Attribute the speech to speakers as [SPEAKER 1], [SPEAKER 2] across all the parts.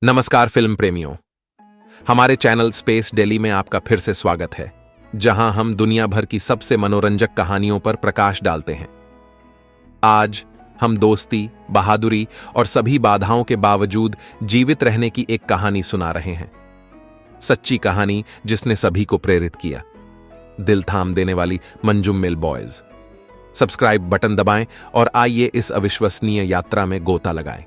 [SPEAKER 1] नमस्कार फिल्म प्रेमियों। हमारे चैनल स्पेस डेली में आपका फिर से स्वागत है, जहां हम दुनिया भर की सबसे मनोरंजक कहानियों पर प्रकाश डालते हैं। आज हम दोस्ती, बहादुरी और सभी बाधाओं के बावजूद जीवित रहने की एक कहानी सुना रहे हैं। सच्ची कहानी जिसने सभी को प्रेरित किया, दिल थाम देने वाली मंजुम मिल बॉयज। सब्सक्राइब बटन दबाएं और आइए इस अविश्वसनीय यात्रा में गोता लगाएं।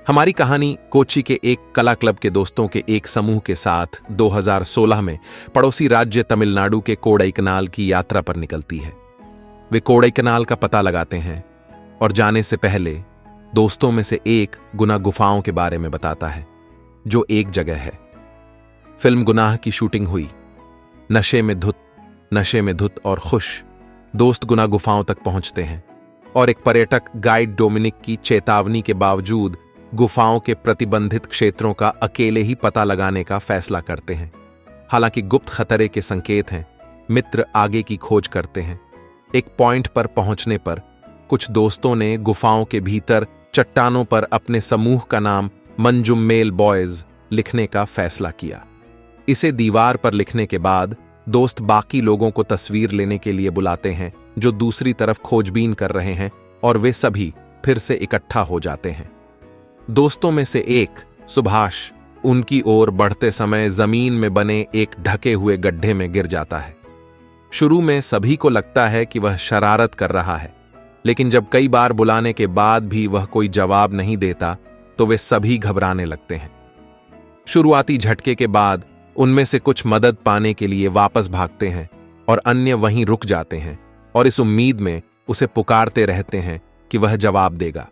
[SPEAKER 1] हमारी कहानी कोच्चि के एक कला क्लब के दोस्तों के एक समूह के साथ 2016 में पड़ोसी राज्य तमिलनाडु के कोडाईकनाल की यात्रा पर निकलती है। वे कोडाईकनाल का पता लगाते हैं और जाने से पहले दोस्तों में से एक गुना गुफाओं के बारे में बताता है, जो एक जगह है। फिल्म गुनाह की शूटिंग हुई। नशे में धुत और खुश दोस्त गुना गुफाओं तक पहुंचते हैं और एक पर्यटक गाइड डोमिनिक की चेतावनी के बावजूद गुफाओं के प्रतिबंधित क्षेत्रों का अकेले ही पता लगाने का फैसला करते हैं। हालांकि गुप्त खतरे के संकेत हैं, मित्र आगे की खोज करते हैं। एक पॉइंट पर पहुंचने पर कुछ दोस्तों ने गुफाओं के भीतर चट्टानों पर अपने समूह का नाम मंजुमेल बॉयज लिखने का फैसला किया। इसे दीवार पर लिखने के बाद दोस्त बाकी लोगों को तस्वीर लेने के लिए बुलाते हैं, जो दूसरी तरफ खोजबीन कर रहे हैं, और वे सभी फिर से इकट्ठा हो जाते हैं। दोस्तों में से एक, सुभाष, उनकी ओर बढ़ते समय जमीन में बने एक ढके हुए गड्ढे में गिर जाता है। शुरू में सभी को लगता है कि वह शरारत कर रहा है, लेकिन जब कई बार बुलाने के बाद भी वह कोई जवाब नहीं देता तो वे सभी घबराने लगते हैं। शुरुआती झटके के बाद उनमें से कुछ मदद पाने के लिए वापस भागते हैं और अन्य वहीं रुक जाते हैं और इस उम्मीद में उसे पुकारते रहते हैं कि वह जवाब देगा।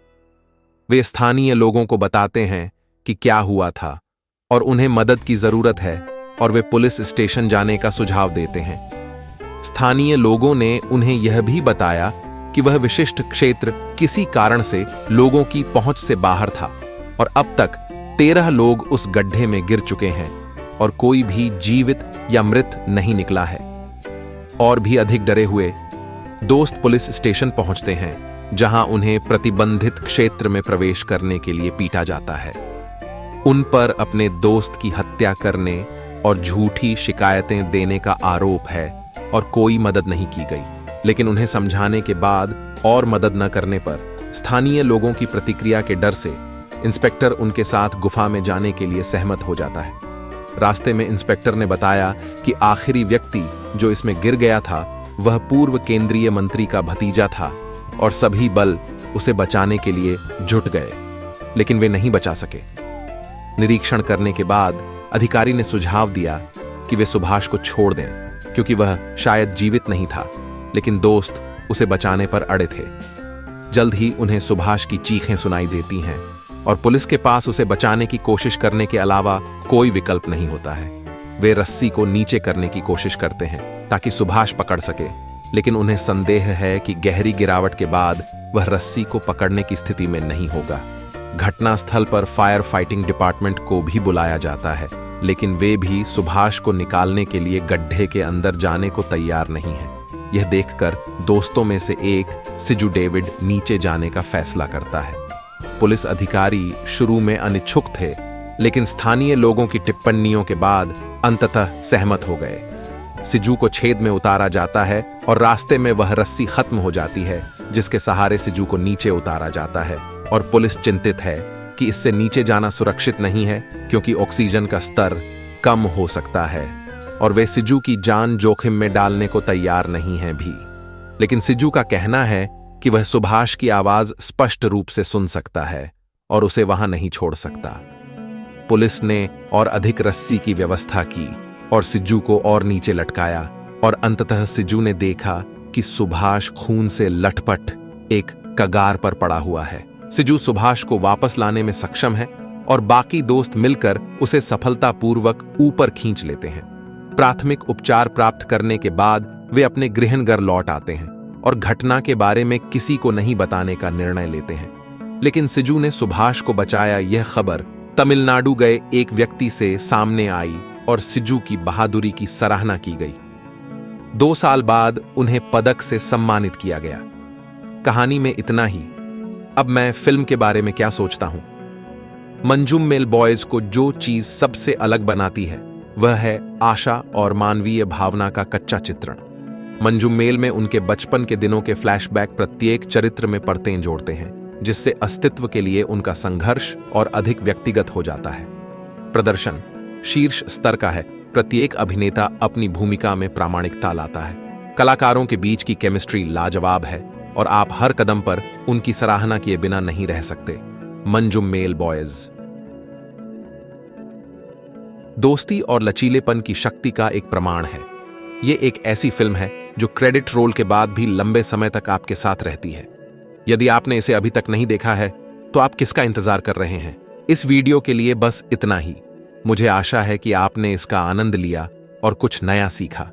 [SPEAKER 1] वे स्थानीय लोगों को बताते हैं कि क्या हुआ था और उन्हें मदद की जरूरत है, और वे पुलिस स्टेशन जाने का सुझाव देते हैं। स्थानीय लोगों ने उन्हें यह भी बताया कि वह विशिष्ट क्षेत्र किसी कारण से लोगों की पहुंच से बाहर था और अब तक 13 लोग उस गड्ढे में गिर चुके हैं और कोई भी जीवित या मृत नहीं निकला है। और भी अधिक डरे हुए दोस्त पुलिस स्टेशन पहुंचते हैं, जहां उन्हें प्रतिबंधित क्षेत्र में प्रवेश करने के लिए पीटा जाता है। उन पर अपने दोस्त की हत्या करने और झूठी शिकायतें देने का आरोप है और कोई मदद नहीं की गई। लेकिन उन्हें समझाने के बाद और मदद न करने पर स्थानीय लोगों की प्रतिक्रिया के डर से इंस्पेक्टर उनके साथ गुफा में जाने के लिए सहमत हो जाता है। रास्ते में इंस्पेक्टर ने बताया कि आखिरी व्यक्ति जो इसमें गिर गया था वह पूर्व केंद्रीय मंत्री का भतीजा था और सभी बल उसे बचाने के लिए जुट गए, लेकिन वे नहीं बचा सके। निरीक्षण करने के बाद अधिकारी ने सुझाव दिया कि वे सुभाष को छोड़ दें, क्योंकि वह शायद जीवित नहीं था, लेकिन दोस्त उसे बचाने पर अड़े थे। जल्द ही उन्हें सुभाष की चीखें सुनाई देती हैं और पुलिस के पास उसे बचाने की कोशिश करने के अलावा कोई विकल्प नहीं होता है। वे रस्सी को नीचे करने की कोशिश करते हैं ताकि सुभाष पकड़ सके, लेकिन उन्हें संदेह है कि गहरी गिरावट के बाद वह रस्सी को पकड़ने की स्थिति में नहीं होगा। घटनास्थल पर फायर फाइटिंग डिपार्टमेंट को भी बुलाया जाता है, लेकिन वे भी सुभाष को निकालने के लिए गड्ढे के अंदर जाने को तैयार नहीं है। यह देखकर दोस्तों में से एक, सिजू डेविड, नीचे जाने का फैसला करता है। पुलिस अधिकारी शुरू में अनिच्छुक थे, लेकिन स्थानीय लोगों की टिप्पणियों के बाद अंततः सहमत हो गए। सिजू को छेद में उतारा जाता है और रास्ते में वह रस्सी खत्म हो जाती है, जिसके सहारे सिजू को नीचे उतारा जाता है। और पुलिस चिंतित है कि इससे नीचे जाना सुरक्षित नहीं है, क्योंकि ऑक्सीजन का स्तर कम हो सकता है और वे सिजू की जान जोखिम में डालने को तैयार नहीं हैं भी। लेकिन सिजू का कहना है कि वह सुभाष की आवाज स्पष्ट रूप से सुन सकता है और उसे वहां नहीं छोड़ सकता। पुलिस ने और अधिक रस्सी की व्यवस्था की और सिजू को और नीचे लटकाया, और अंततः सिजू ने देखा कि सुभाष खून से लटपट एक कगार पर पड़ा हुआ है। सिजू सुभाष को वापस लाने में सक्षम है और बाकी दोस्त मिलकर उसे सफलतापूर्वक ऊपर खींच लेते हैं। प्राथमिक उपचार प्राप्त करने के बाद वे अपने गृहनगर लौट आते हैं और घटना के बारे में किसी को नहीं बताने का निर्णय लेते हैं। लेकिन सिजू ने सुभाष को बचाया, यह खबर तमिलनाडु गए एक व्यक्ति से सामने आई और सिजू की बहादुरी की सराहना की गई। 2 साल बाद उन्हें पदक से सम्मानित किया गया। कहानी में इतना ही। अब मैं फिल्म के बारे में क्या सोचता हूं? मंजूमेल बॉयज को जो चीज सबसे अलग बनाती है वह है आशा और मानवीय भावना का कच्चा चित्रण। मंजूमेल में उनके बचपन के दिनों के फ्लैशबैक प्रत्येक चरित्र में परतें जोड़ते हैं, जिससे अस्तित्व के लिए उनका संघर्ष और अधिक व्यक्तिगत हो जाता है। प्रदर्शन शीर्ष स्तर का है, प्रत्येक अभिनेता अपनी भूमिका में प्रामाणिकता लाता है। कलाकारों के बीच की केमिस्ट्री लाजवाब है और आप हर कदम पर उनकी सराहना किए बिना नहीं रह सकते। मंजूमेल बॉयज दोस्ती और लचीलेपन की शक्ति का एक प्रमाण है। ये एक ऐसी फिल्म है जो क्रेडिट रोल के बाद भी लंबे समय तक आपके साथ रहती है। यदि आपने इसे अभी तक नहीं देखा है तो आप किसका इंतजार कर रहे हैं? इस वीडियो के लिए बस इतना ही। मुझे आशा है कि आपने इसका आनंद लिया और कुछ नया सीखा।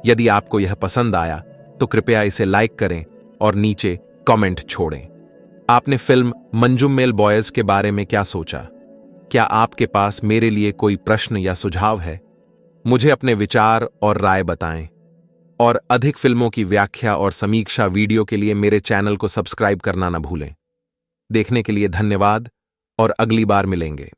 [SPEAKER 1] यदि आपको यह पसंद आया तो कृपया इसे लाइक करें और नीचे कमेंट छोड़ें। आपने फिल्म मंजूमेल बॉयज के बारे में क्या सोचा? क्या आपके पास मेरे लिए कोई प्रश्न या सुझाव है? मुझे अपने विचार और राय बताएं। और अधिक फिल्मों की व्याख्या और समीक्षा वीडियो के लिए मेरे चैनल को सब्सक्राइब करना न भूलें। देखने के लिए धन्यवाद और अगली बार मिलेंगे।